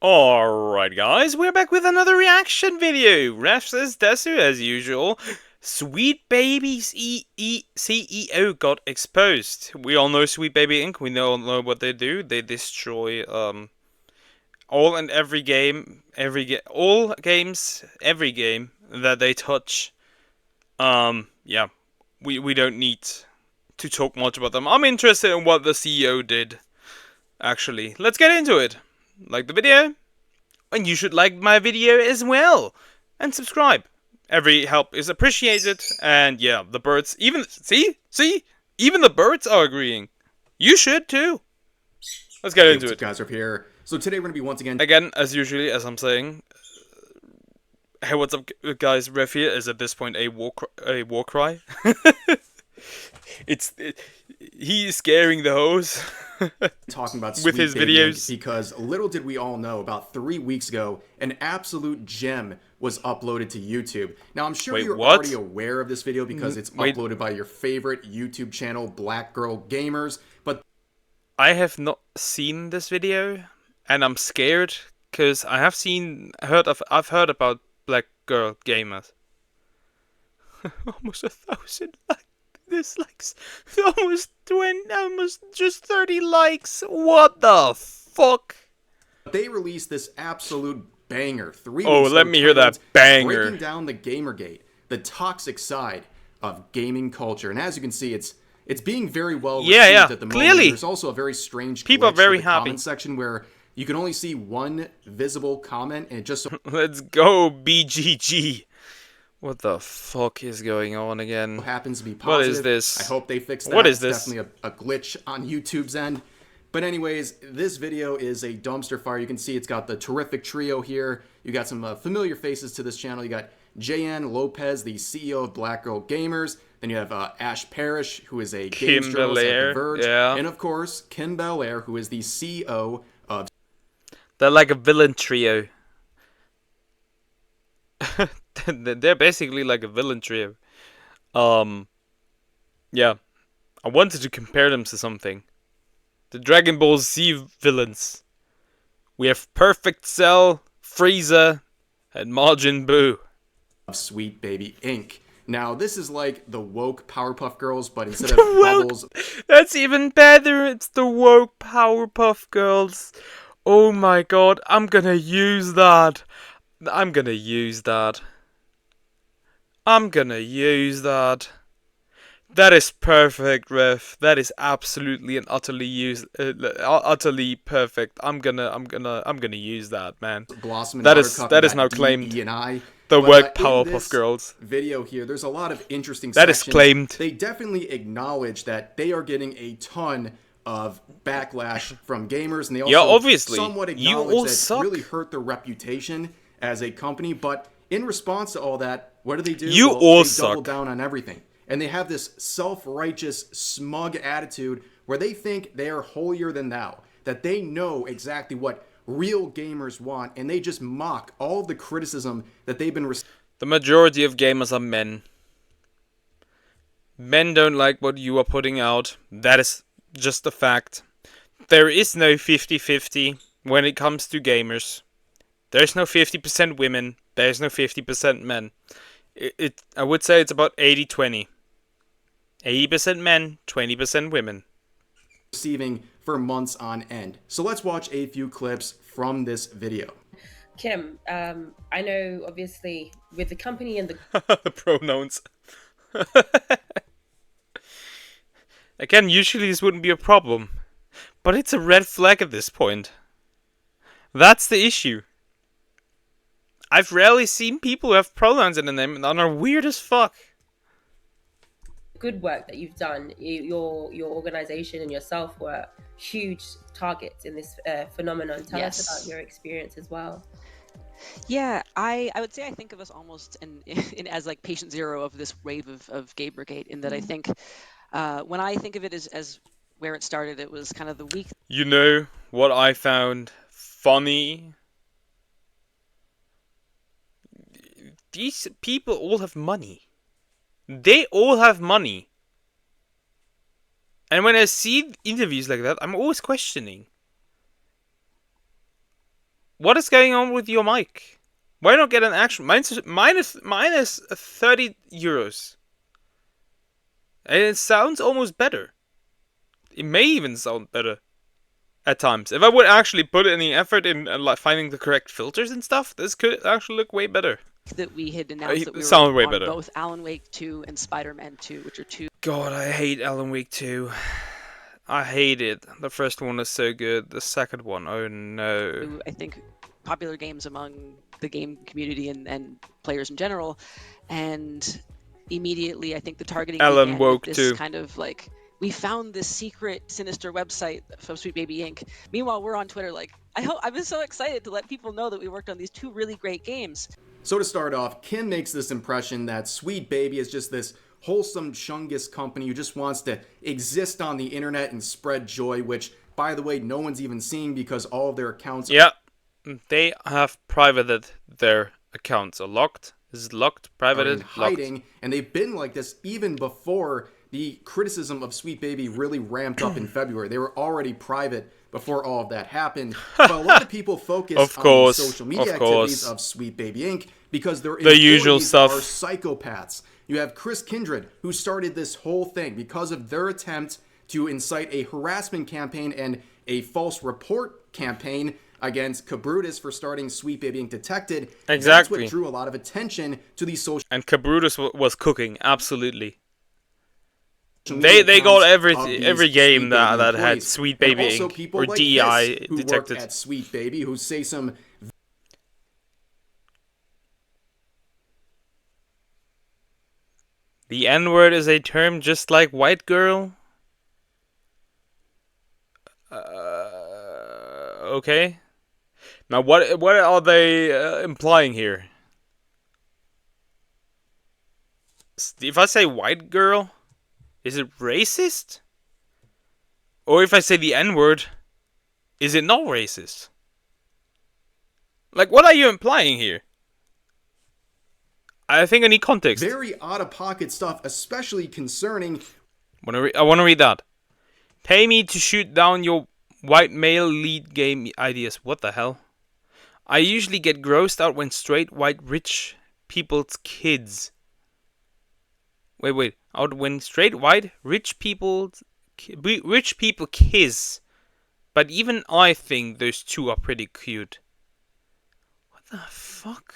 Alright guys, we're back with another reaction video. Ref says Desu as usual. Sweet Baby's CEO got exposed. We all know Sweet Baby Inc. We all know what they do. They destroy all and every game, all games, every game that they touch. Yeah. We don't need to talk much about them. I'm interested in what the CEO did. Actually, let's get into it. Like the video? And you should like my video as well. And subscribe. Every help is appreciated. And yeah, the birds, see? Even the birds are agreeing. You should too. Let's get into it. Guys are here. So today we're going to be once Again, as usually, as I'm saying, hey, what's up, guys? Ref here is at this point a war cry. He's scaring the hoes. talking about with his videos because little did we all know, about 3 weeks ago, an absolute gem was uploaded to YouTube. Now I'm sure you're already aware of this video because it's uploaded by your favorite YouTube channel, Black Girl Gamers, but I have not seen this video, and I'm scared because I've heard about Black Girl Gamers. Almost 1,000 dislikes, almost just 30 likes. What the fuck? They released this absolute banger 3 weeks ago. Let me hear that banger. Breaking down the Gamergate, the toxic side of gaming culture, and as you can see, it's being very well received at the moment. Clearly, there's also a very strange people are very happy. Comment section where you can only see one visible comment, and it just let's go BGG. What the fuck is going on again? Happens to be positive. What is this? I hope they fix that. What is this? It's definitely a glitch on YouTube's end. But anyways, this video is a dumpster fire. You can see it's got the terrific trio here. You got some familiar faces to this channel. You got JN Lopez, the CEO of Black Girl Gamers. Then you have Ash Parrish, who is a games journalist at The Verge. Yeah. And of course, Kim Belair, who is the CEO of... They're like a villain trio. They're basically like a villain trio. Yeah. I wanted to compare them to something. The Dragon Ball Z villains. We have Perfect Cell, Frieza, and Majin Buu. Sweet Baby Inc. Now, this is like the woke Powerpuff Girls, but instead of bubbles... That's even better. It's the woke Powerpuff Girls. Oh my god, I'm gonna use that. I'm gonna use that. That is perfect, Ref. That is absolutely and utterly perfect. I'm gonna use that, man. That is now claimed. The work Powerpuff Girls video here. There's a lot of interesting. That is claimed. They definitely acknowledge that they are getting a ton of backlash from gamers, and they also obviously somewhat acknowledge that it really hurt their reputation as a company. But in response to all that, what do? They double down on everything. And they have this self-righteous, smug attitude where they think they are holier than thou, that they know exactly what real gamers want, and they just mock all of the criticism that they've been receiving. The majority of gamers are men. Men don't like what you are putting out. That is just a fact. There is no 50-50 when it comes to gamers. There's no 50% women. There's no 50% men. I would say it's about 80-20. 80% men, 20% women. Receiving for months on end. So let's watch a few clips from this video. Kim, I know obviously with the company and the pronouns. Again, usually this wouldn't be a problem, but it's a red flag at this point. That's the issue. I've rarely seen people who have pronouns in the name and are weird as fuck. Good work that you've done. Your organization and yourself were huge targets in this phenomenon. Tell us about your experience as well. Yeah, I would say I think of us almost in as like patient zero of this wave of Gamergate, in that I think when I think of it as where it started, it was kind of the week. You know what I found funny? These people all have money. They all have money. And when I see interviews like that, I'm always questioning. What is going on with your mic? Why not get an actual minus 30 euros? And it sounds almost better. It may even sound better at times. If I would actually put any effort in like finding the correct filters and stuff, this could actually look way better. That we had announced that we were Sound way on better. both Alan Wake 2 and Spider-Man 2, which are two. God, I hate Alan Wake 2. I hate it. The first one is so good. The second one, oh no. I think popular games among the game community and players in general, and immediately I think the targeting Alan began Woke with this too. kind of like, we found this secret sinister website from Sweet Baby Inc. Meanwhile, we're on Twitter like, I've been so excited to let people know that we worked on these two really great games. So to start off, Kim makes this impression that Sweet Baby is just this wholesome Chungus company who just wants to exist on the internet and spread joy, which, by the way, no one's even seeing because all of their accounts Yeah, they have privated their accounts. Are locked. This is locked, are privated, in locked. hiding, and they've been like this even before the criticism of Sweet Baby really ramped up in February. They were already private before all of that happened. But a lot of people focus on the social media activities of Sweet Baby Inc. because their usual employees stuff. are psychopaths. You have Chris Kindred, who started this whole thing because of their attempt to incite a harassment campaign and a false report campaign against Cabrutus for starting Sweet Baby Inc. Detected. That's Exactly. what drew a lot of attention to these social And Cabrutus was cooking, absolutely. media They got accounts of every these game Sweet that Baby had employees. Sweet And Baby also Inc. people or like DEI this who detected. work at Sweet Baby who say some The N-word is a term just like white girl. Okay. Now what are they implying here? If I say white girl, is it racist? Or if I say the N-word, is it not racist? Like, what are you implying here? I think I need context. very out-of-pocket stuff, especially concerning I want to read that. Pay me to shoot down your white male lead game ideas. What the hell? I usually get grossed out when straight white rich people's kids. Wait. Out when straight white rich people kiss. But even I think those two are pretty cute. What the fuck?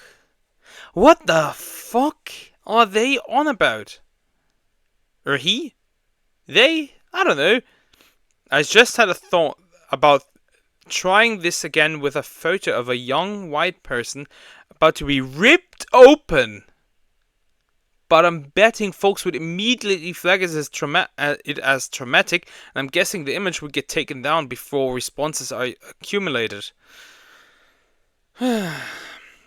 What the fuck are they on about? Or he? They? I don't know. I just had a thought about trying this again with a photo of a young white person about to be ripped open. But I'm betting folks would immediately flag it as traumatic, and I'm guessing the image would get taken down before responses are accumulated.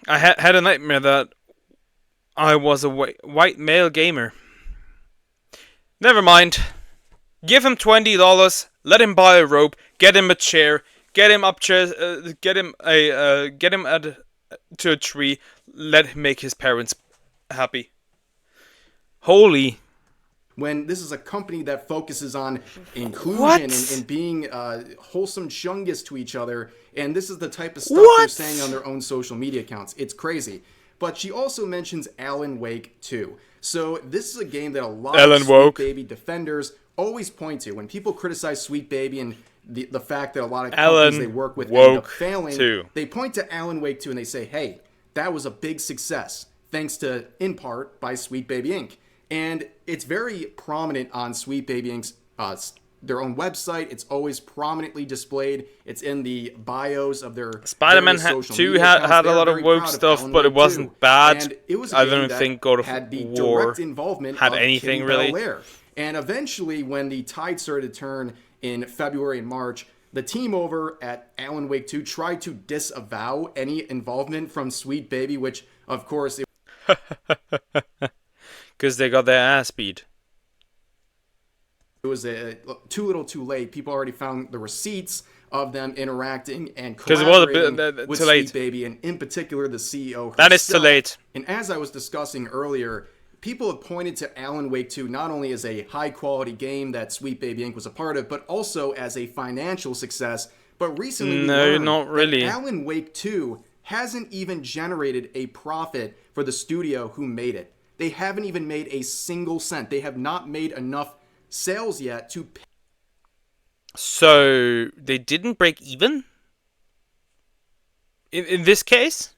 I had a nightmare that I was a white male gamer. Never mind. Give him $20. Let him buy a rope. Get him a chair. Get him up get him to a tree. Let him make his parents happy. Holy. when this is a company that focuses on inclusion and being wholesome chungus to each other, and this is the type of stuff they're saying on their own social media accounts. It's crazy. But she also mentions Alan Wake 2. So this is a game that a lot of Sweet Baby defenders always point to. When people criticize Sweet Baby and the fact that a lot of companies they work with end up failing, they point to Alan Wake 2 and they say, hey, that was a big success, thanks to, in part, by Sweet Baby Inc. And it's very prominent on Sweet Baby Inc.'s their own website. It's always prominently displayed. It's in the bios of their Spider-Man 2 had a lot of woke stuff, but it wasn't bad. And it was I don't think God of had the War direct involvement had of anything Kitty really. Belair. And eventually, when the tide started to turn in February and March, the team over at Alan Wake 2 tried to disavow any involvement from Sweet Baby, which, of course, because they got their ass beat. It was too little too late. People already found the receipts of them interacting and collaborating with Sweet Baby, and in particular the CEO herself. That is too late. And as I was discussing earlier, people have pointed to Alan Wake 2 not only as a high-quality game that Sweet Baby Inc. was a part of, but also as a financial success But recently we No, learned not that really. Alan Wake 2 hasn't even generated a profit for the studio who made it. They haven't even made a single cent. They have not made enough sales yet to So they didn't break even in this case.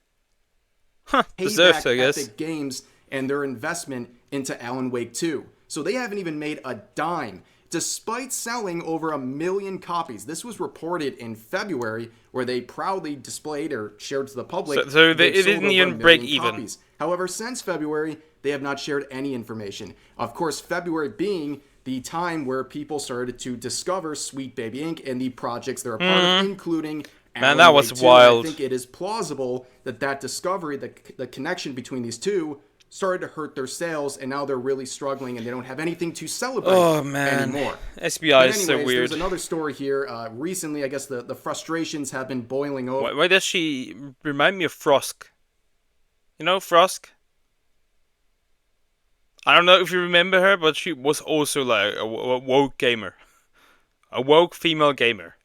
Huh? pay Deserved, back I guess. Epic Games and their investment into Alan Wake 2. So they haven't even made a dime, despite selling over 1 million copies. This was reported in February, where they proudly displayed or shared to the public So they've it sold didn't over even 1 break million even. copies. However, since February, they have not shared any information. Of course, February being the time where people started to discover Sweet Baby Inc. and the projects they're a part of, including Man, Alan that was Wake 2. wild. I think it is plausible that that discovery, the connection between these two, started to hurt their sales, and now they're really struggling, and they don't have anything to celebrate Oh man, anymore. SBI But is so anyways, weird. there's another story here. Recently, I guess the frustrations have been boiling over. Why does she remind me of Frosk? You know Frosk? I don't know if you remember her, but she was also like a woke gamer. A woke female gamer.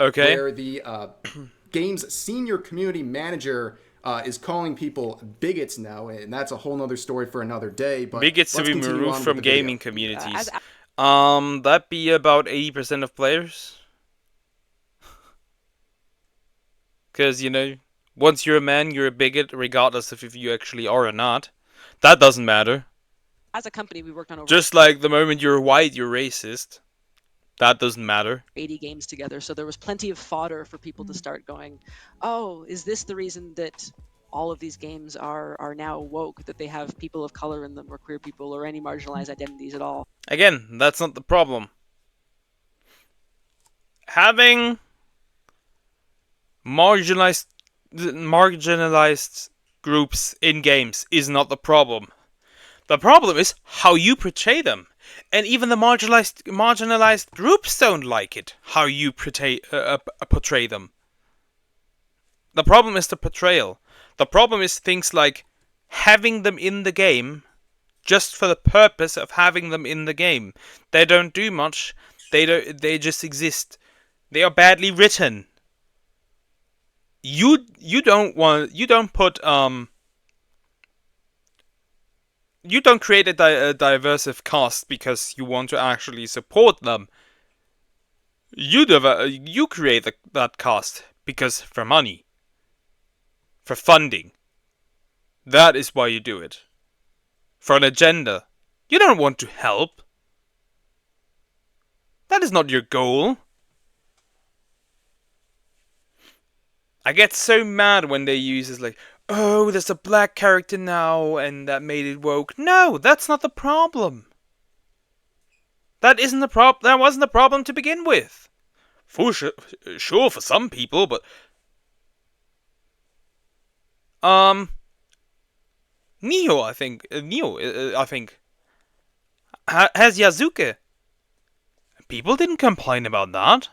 Okay. Where the game's senior community manager is calling people bigots now, and that's a whole nother story for another day. But Bigots to let's be continue removed on from with the video. gaming communities. As That'd be about 80% of players. Because, you know, once you're a man, you're a bigot, regardless of if you actually are or not. That doesn't matter. as a company, we worked on over Just like the moment you're white, you're racist. That doesn't matter. 80 games together, so there was plenty of fodder for people to start going, oh, is this the reason that all of these games are now woke, that they have people of color in them, or queer people, or any marginalized identities at all? Again, that's not the problem. Having marginalized groups in games is not the problem. The problem is how you portray them. And even the marginalized groups don't like it, how you portray them. The problem is the portrayal. The problem is things like having them in the game just for the purpose of having them in the game. They don't do much. They just exist. They are badly written. You don't create a diverse cast because you want to actually support them. You create that cast because for money, for funding. That is why you do it. For an agenda. You don't want to help. That is not your goal. I get so mad when they use this like, oh, there's a black character now and that made it woke. No, that's not the problem. That isn't the that wasn't the problem to begin with. For sure for some people, but Neo, I think has Yazuke. People didn't complain about that.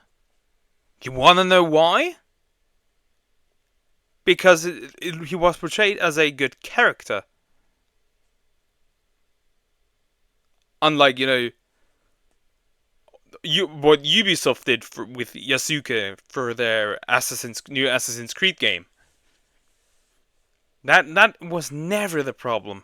You wanna know why? Because he was portrayed as a good character. Unlike, you know, what Ubisoft did with Yasuke for their new Assassin's Creed game. That was never the problem.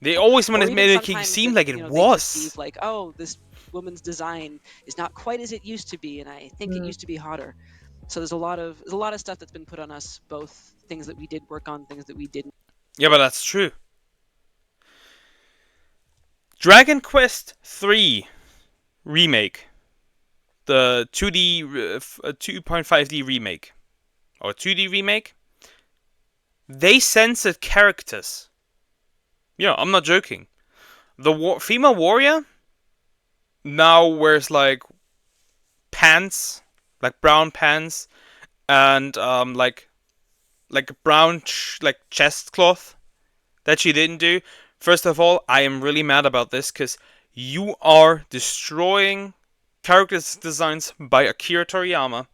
They always want to make it seem like it was. Like, oh, this woman's design is not quite as it used to be, and I think it used to be hotter. So there's a lot of stuff that's been put on us, both things that we did work on, things that we didn't. Yeah, but that's true. Dragon Quest III remake, the 2D 2.5D remake or 2D remake. They censored characters. Yeah, I'm not joking. The female warrior now wears like pants, like brown pants, and like brown like chest cloth that she didn't do. First of all, I am really mad about this because you are destroying character designs by Akira Toriyama.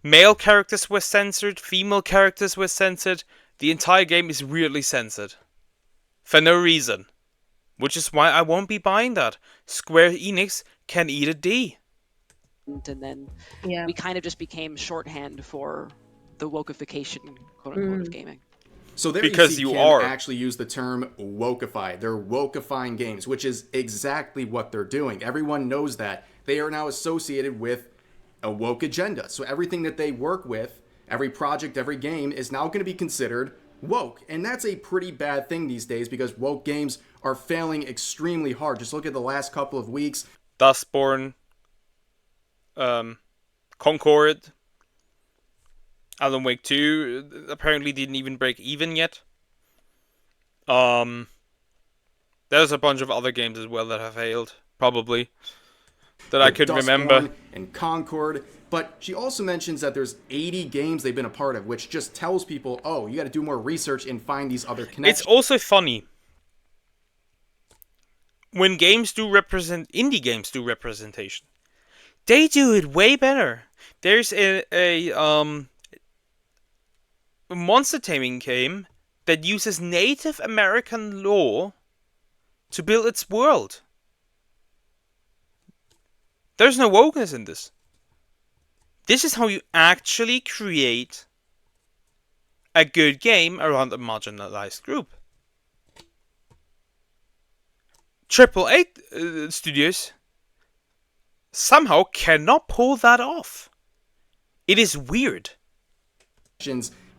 Male characters were censored, female characters were censored. The entire game is weirdly censored. For no reason. Which is why I won't be buying that. Square Enix can eat a D. And then Yeah. we kind of just became shorthand for the wokeification, quote unquote, of gaming. So there Because see you Kim are. actually use the term wokeify. They're wokeifying games, which is exactly what they're doing. Everyone knows that. They are now associated with a woke agenda. So everything that they work with, every project, every game, is now going to be considered woke. And that's a pretty bad thing these days because woke games are failing extremely hard. Just look at the last couple of weeks. Dustborn, Concord, Alan Wake 2 apparently didn't even break even yet. There's a bunch of other games as well that have failed, probably, that I could remember. And Concord. But she also mentions that there's 80 games they've been a part of, which just tells people, oh, you got to do more research and find these other connections. It's also funny when games do represent, indie games do representation. They do it way better. There's a monster taming game that uses Native American lore to build its world. There's no wokeness in this. This is how you actually create a good game around a marginalized group. AAA studios somehow cannot pull that off. It is weird.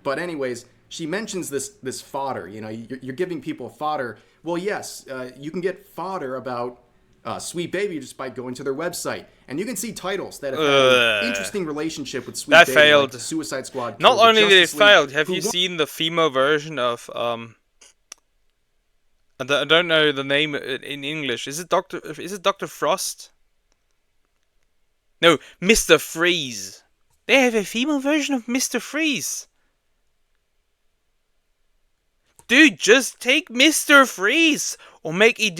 But anyways, she mentions this fodder. You know, you're giving people fodder. Well, yes, you can get fodder about Sweet Baby just by going to their website, and you can see titles that have had an interesting relationship with Sweet Baby. Failed. Like Suicide Squad. Not only did it fail, have you seen the female version of I don't know the name in English. Is it Dr. Frost? No, Mr. Freeze. They have a female version of Mr. Freeze. Dude, just take Mr. Freeze or make a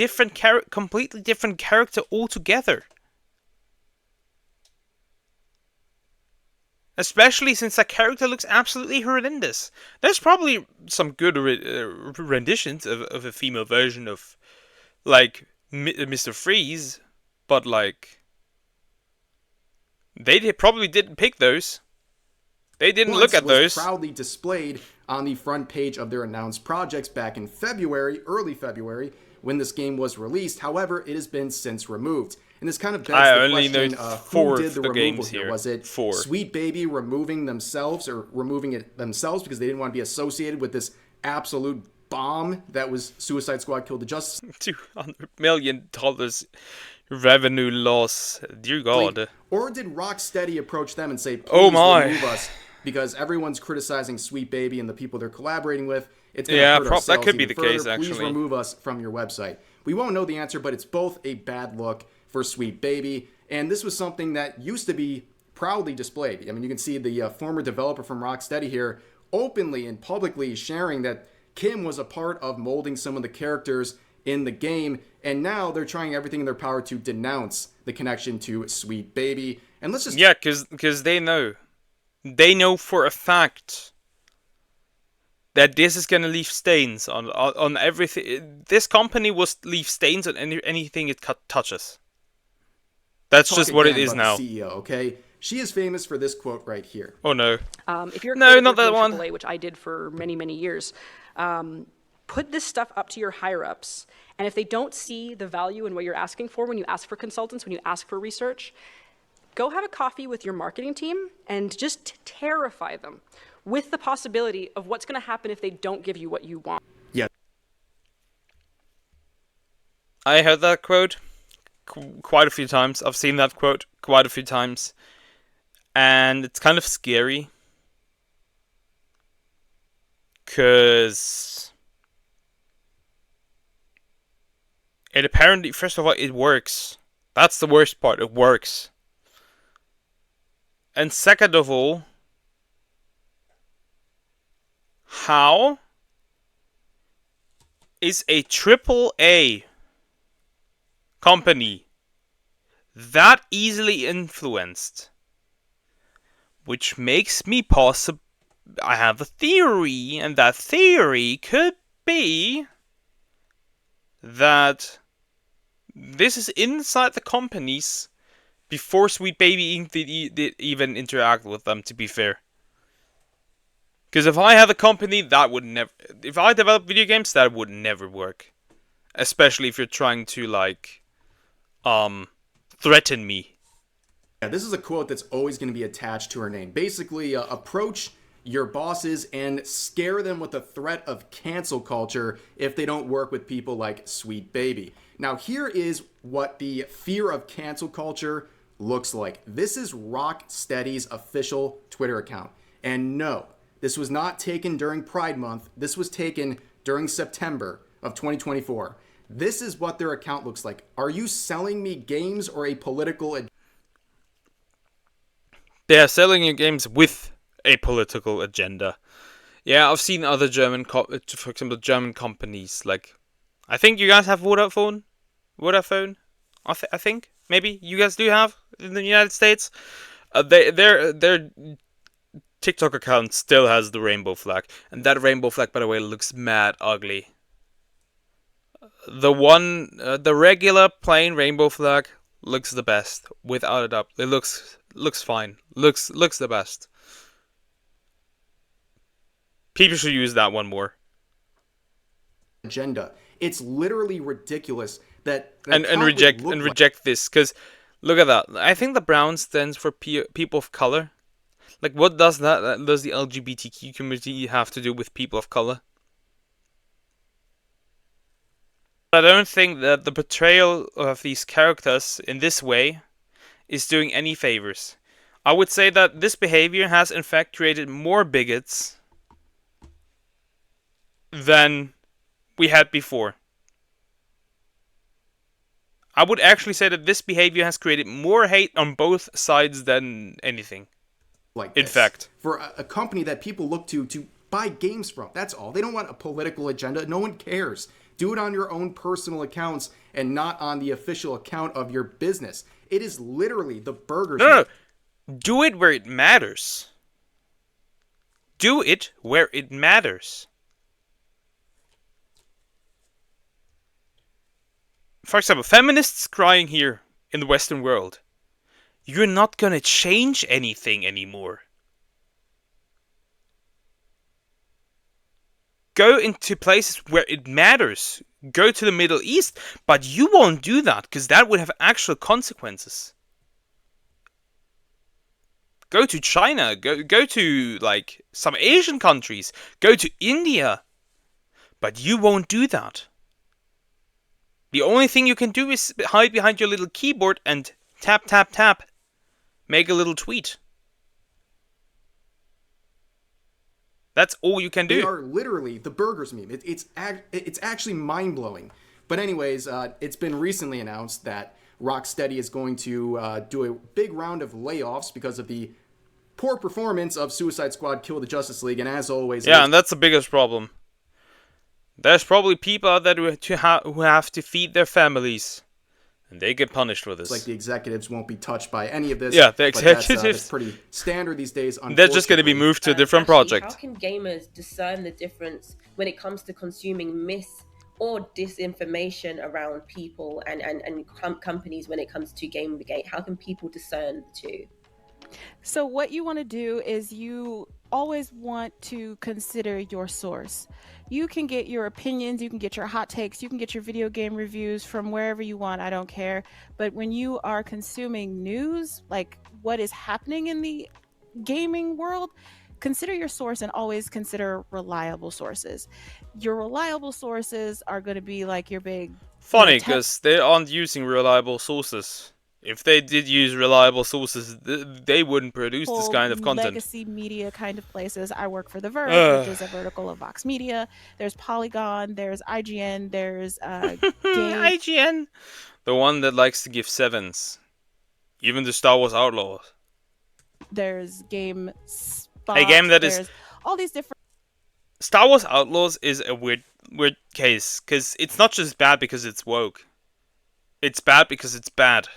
completely different character altogether. Especially since that character looks absolutely horrendous. There's probably some good renditions of a female version of, like, Mr. Freeze, but, like, they probably didn't pick those. They didn't look at those. Proudly displayed on the front page of their announced projects back in February, early February, when this game was released. However, it has been since removed. And this kind of begs the question, who did the removal here? Was it Sweet Baby removing themselves or removing it themselves because they didn't want to be associated with this absolute bomb that was Suicide Squad Kill the Justice? $200 million revenue loss. Dear God. Or did Rocksteady approach them and say, please remove us because everyone's criticizing Sweet Baby and the people they're collaborating with? It's going to hurt our sales that could be the further. case, actually. Please remove us from your website. We won't know the answer, but it's both a bad look for Sweet Baby, and this was something that used to be proudly displayed. I mean, you can see the former developer from Rocksteady here openly and publicly sharing that Kim was a part of molding some of the characters in the game, and now they're trying everything in their power to denounce the connection to Sweet Baby. And let's just... Yeah, because they know for a fact that this is going to leave stains on everything. This company will leave stains on anything it touches. That's just what it is now. The CEO, okay? She is famous for this quote right here. Oh no. If you're not that one. AAA, which I did for many, many years, put this stuff up to your higher ups. And if they don't see the value in what you're asking for when you ask for consultants, when you ask for research, go have a coffee with your marketing team and just terrify them with the possibility of what's going to happen if they don't give you what you want. Yeah. I heard that quote quite a few times. I've seen that quote quite a few times. And it's kind of scary. Because it apparently, first of all, it works. That's the worst part. It works. And second of all, how is a AAA company that easily influenced? Which makes me I have a theory, and that theory could be that this is inside the company's before Sweet Baby Inc. did even interact with them, to be fair. Because if I had a company, that would never... If I develop video games, that would never work. Especially if you're trying to, like, threaten me. Yeah, this is a quote that's always going to be attached to her name. Basically, approach your bosses and scare them with the threat of cancel culture if they don't work with people like Sweet Baby. Now, here is what the fear of cancel culture looks like. This is Rocksteady's official Twitter account. And no, this was not taken during Pride Month. This was taken during September of 2024. This is what their account looks like. Are you selling me games or a political agenda? They are selling you games with a political agenda. Yeah, I've seen other for example, German companies. Like, I think you guys have Vodafone. I think maybe you guys do have in the United States. Their TikTok account still has the rainbow flag, and that rainbow flag, by the way, looks mad ugly. The regular plain rainbow flag looks the best, without a doubt. It looks fine. Looks the best. People should use that one more. Agenda. It's literally ridiculous that And reject this, because look at that. I think the brown stands for people of color. Like, what does does the LGBTQ community have to do with people of color? I don't think that the portrayal of these characters in this way is doing any favors. I would say that this behavior has in fact created more bigots than we had before. I would actually say that this behavior has created more hate on both sides than anything. Like in this. fact. For a company that people look to buy games from. That's all. They don't want a political agenda. No one cares. Do it on your own personal accounts and not on the official account of your business. It is literally the burgers. No. Do it where it matters. Do it where it matters. For example, feminists crying here in the Western world. You're not gonna change anything anymore. Go into places where it matters. Go to the Middle East, but you won't do that because that would have actual consequences. Go to China. Go to like some Asian countries. Go to India, but you won't do that. The only thing you can do is hide behind your little keyboard and tap, tap, tap. Make a little tweet. That's all you can do. They are literally the burgers meme. It's actually mind-blowing. But anyways, it's been recently announced that Rocksteady is going to do a big round of layoffs because of the poor performance of Suicide Squad Kill the Justice League. And as always... Yeah, and that's the biggest problem. There's probably people out there who have to feed their families. And they get punished for this. Like the executives won't be touched by any of this. Yeah, the executives. That's pretty standard these days. They're just going to be moved to a different project. How can gamers discern the difference when it comes to consuming mis or disinformation around people and companies when it comes to Gamergate? How can people discern the two? So what you want to do is you always want to consider your source. You can get your opinions, you can get your hot takes, you can get your video game reviews from wherever you want, I don't care. But when you are consuming news, like what is happening in the gaming world, consider your source and always consider reliable sources. Your reliable sources are going to be like your big... Funny, because they aren't using reliable sources. If they did use reliable sources, they wouldn't produce this kind of content. Legacy media kind of places. I work for The Verge, which is a vertical of Vox Media. There's Polygon, there's IGN, there's IGN? The one that likes to give sevens. Even to Star Wars Outlaws. There's GameSpot. A game that is... all these different... Star Wars Outlaws is a weird case, because it's not just bad because it's woke. It's bad because it's bad.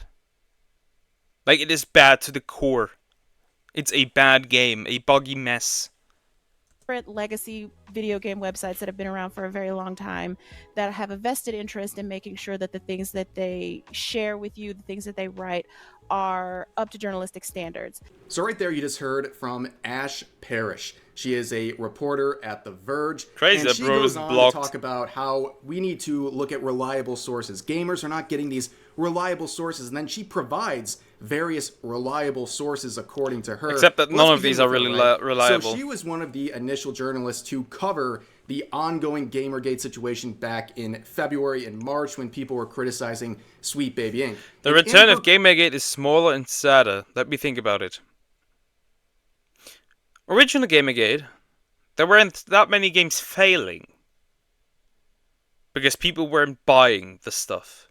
Like, it is bad to the core. It's a bad game, a buggy mess. different legacy video game websites that have been around for a very long time that have a vested interest in making sure that the things that they share with you, the things that they write, are up to journalistic standards. So right there you just heard from Ash Parrish. She is a reporter at The Verge. Crazy and that she bro goes is on blocked. to talk about how we need to look at reliable sources. Gamers are not getting these reliable sources, and then she provides various reliable sources according to her. Except that But none let's of begin these are with her, really right? reliable. So she was one of the initial journalists to cover the ongoing Gamergate situation back in February and March when people were criticizing Sweet Baby Inc. The And return in of her Gamergate is smaller and sadder. Let me think about it. Original Gamergate, there weren't that many games failing. Because people weren't buying the stuff.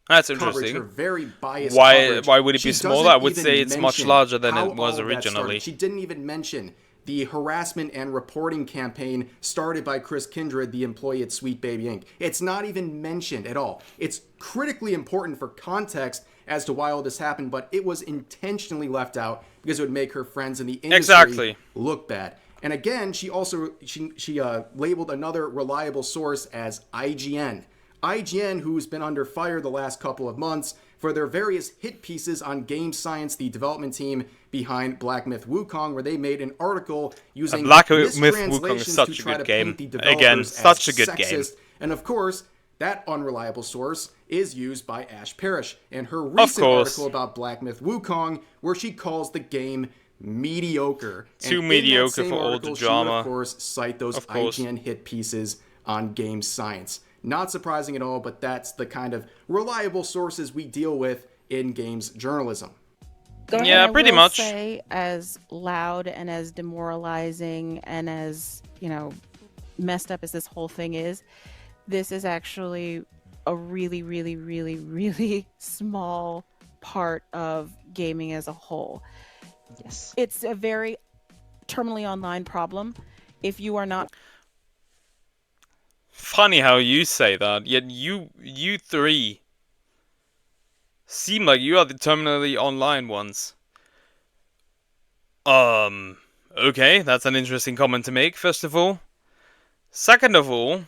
That's coverage, her interesting. very biased Why coverage. would it be She smaller? doesn't I would even say it's much mention larger than how it was all of that started. originally. She didn't even mention the harassment and reporting campaign started by Chris Kindred, the employee at Sweet Baby Inc. It's not even mentioned at all. It's critically important for context as to why all this happened, but it was intentionally left out because it would make her friends in the industry look bad. And again, she also labeled another reliable source as IGN. IGN, who's been under fire the last couple of months for their various hit pieces on Game Science, the development team behind Black Myth Wukong, where they made an article using Black Myth Wukong is mistranslations such to a try good to game. paint the developers Again, such as a good sexist. game. And of course, that unreliable source is used by Ash Parrish in her recent article about Black Myth Wukong, where she calls the game mediocre. Too and mediocre in that same for all article, the drama. She would, of course, cite those IGN hit pieces on Game Science. Not surprising at all, but that's the kind of reliable sources we deal with in games journalism. Yeah, pretty much. Say, as loud and as demoralizing and as, messed up as this whole thing is, this is actually a really, really, really, really small part of gaming as a whole. Yes. It's a very terminally online problem. If you are not... Funny how you say that, yet you three seem like you are the terminally online ones. Okay, that's an interesting comment to make, first of all. Second of all,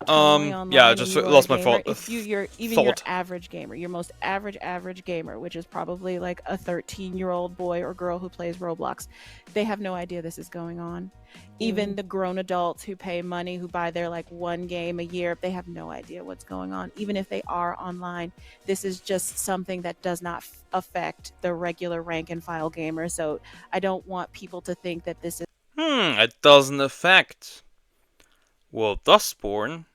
yeah, I just lost my thought. If you're even your average gamer, your most average gamer, which is probably like a 13-year-old boy or girl who plays Roblox, they have no idea this is going on. Even the grown adults who pay money, who buy their like one game a year, they have no idea what's going on. Even if they are online, this is just something that does not affect the regular rank and file gamer. So I don't want people to think that this is... It doesn't affect. Well, Dustborn,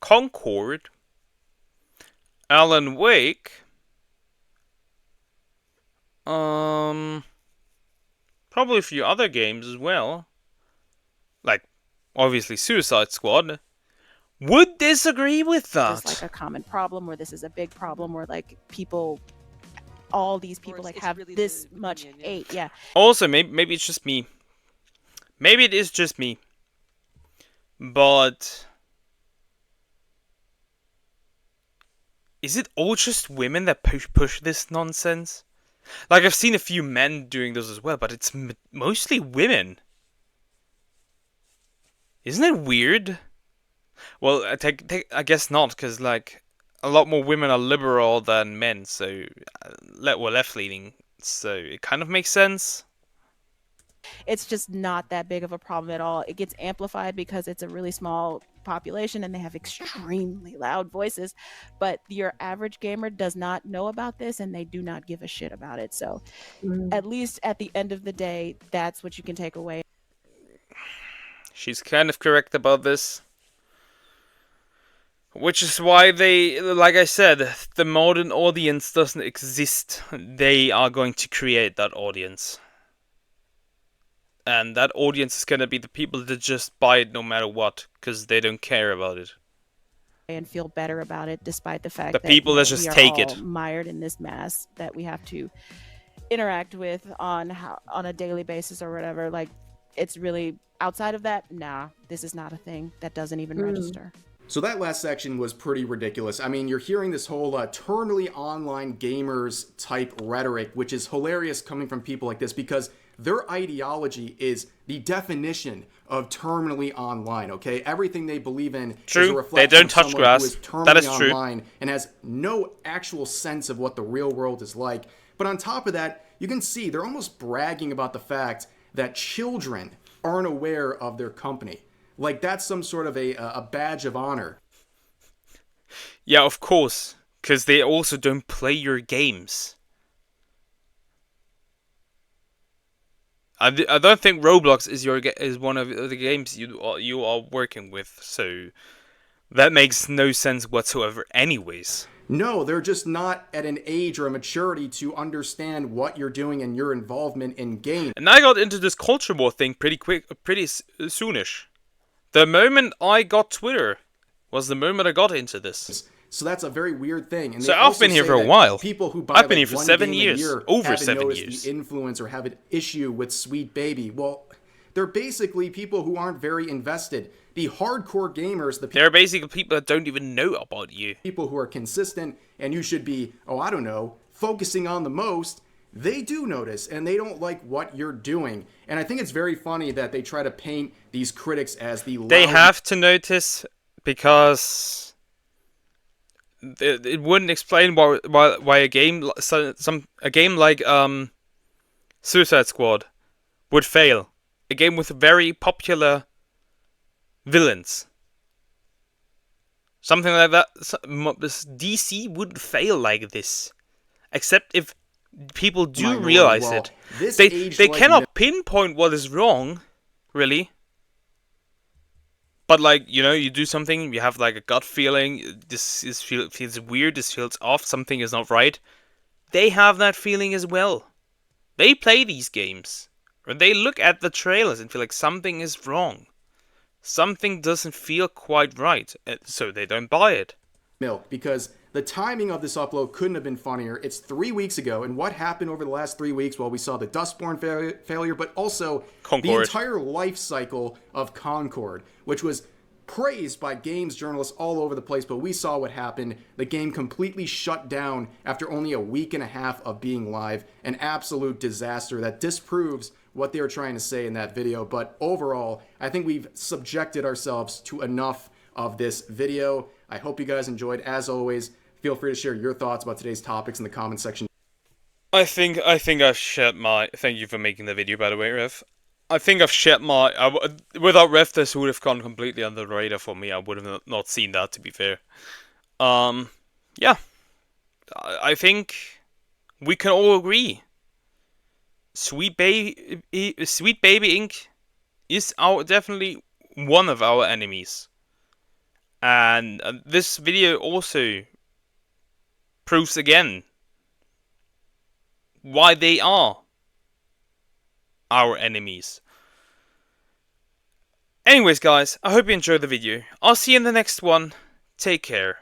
Concord, Alan Wake, probably a few other games as well. Like, obviously Suicide Squad. Would disagree with that. Just like a common problem, or this is a big problem, where like people... all these people like have really this much hate. Yeah. Also, maybe it's just me. Maybe it is just me. But is it all just women that push this nonsense? Like, I've seen a few men doing this as well, but it's mostly women. Isn't it weird? Well, I guess not, because like a lot more women are liberal than men, so we're left-leaning, so it kind of makes sense. It's just not that big of a problem at all. It gets amplified because it's a really small population and they have extremely loud voices, but your average gamer does not know about this and they do not give a shit about it. So at least at the end of the day, that's what you can take away. She's kind of correct about this. Which is why they, like I said, the modern audience doesn't exist. They are going to create that audience. And that audience is going to be the people that just buy it no matter what, because they don't care about it. And feel better about it, despite the fact that people that just take it, mired in this mass that we have to interact with on a daily basis or whatever. Like, it's really outside of that. Nah, this is not a thing that doesn't even register. So that last section was pretty ridiculous. I mean, you're hearing this whole eternally online gamers type rhetoric, which is hilarious coming from people like this because their ideology is the definition of terminally online, okay? Everything they believe in True. is a They reflection don't of touch someone grass. who is That is terminally true. online and has no actual sense of what the real world is like. But on top of that, you can see they're almost bragging about the fact that children aren't aware of their company. Like that's some sort of a badge of honor. Yeah, of course, because they also don't play your games. I don't think Roblox is one of the games you are working with, so that makes no sense whatsoever. Anyways, No, they're just not at an age or a maturity to understand what you're doing and your involvement in games. and I got into this culture war thing pretty soonish. The moment I got Twitter was the moment I got into this. So that's a very weird thing. And So they I've also been here say for a that while. people who buy I've been like here for one 7 game years. a year Over haven't 7 noticed years. the influence or have an issue with Sweet Baby. Well, they're basically people who aren't very invested. The hardcore gamers, the There are basically people that don't even know about you. people who are consistent and you should be, oh, I don't know, focusing on the most, they do notice and they don't like what you're doing. And I think it's very funny that they try to paint these critics as the loud. They have to notice because it wouldn't explain why a game a game like Suicide Squad would fail. A game with very popular villains. Something like that. DC wouldn't fail like this, except if people do My lord, realize well, it. this They aged they like cannot pinpoint what is wrong, really. But like, you know, you do something, you have like a gut feeling, feels weird, this feels off, something is not right. They have that feeling as well. They play these games, or they look at the trailers and feel like something is wrong. Something doesn't feel quite right, so they don't buy it. milk because the timing of this upload couldn't have been funnier. It's 3 weeks ago, and what happened over the last 3 weeks? Well, we saw the Dustborn failure, but also the Concord. entire life cycle of Concord, which was praised by games journalists all over the place, but we saw what happened. The game completely shut down after only a week and a half of being live. An absolute disaster that disproves what they were trying to say in that video. But overall, I think we've subjected ourselves to enough of this video. I hope you guys enjoyed. As always, feel free to share your thoughts about today's topics in the comment section. I think I've shared my... Thank you for making the video, by the way, Rev. I think I've shared my... without Rev, this would have gone completely under the radar for me. I would have not seen that, to be fair. Yeah. I think we can all agree. Sweet Baby Inc. is definitely one of our enemies. And this video also proves again why they are our enemies. Anyways, guys, I hope you enjoyed the video. I'll see you in the next one. Take care.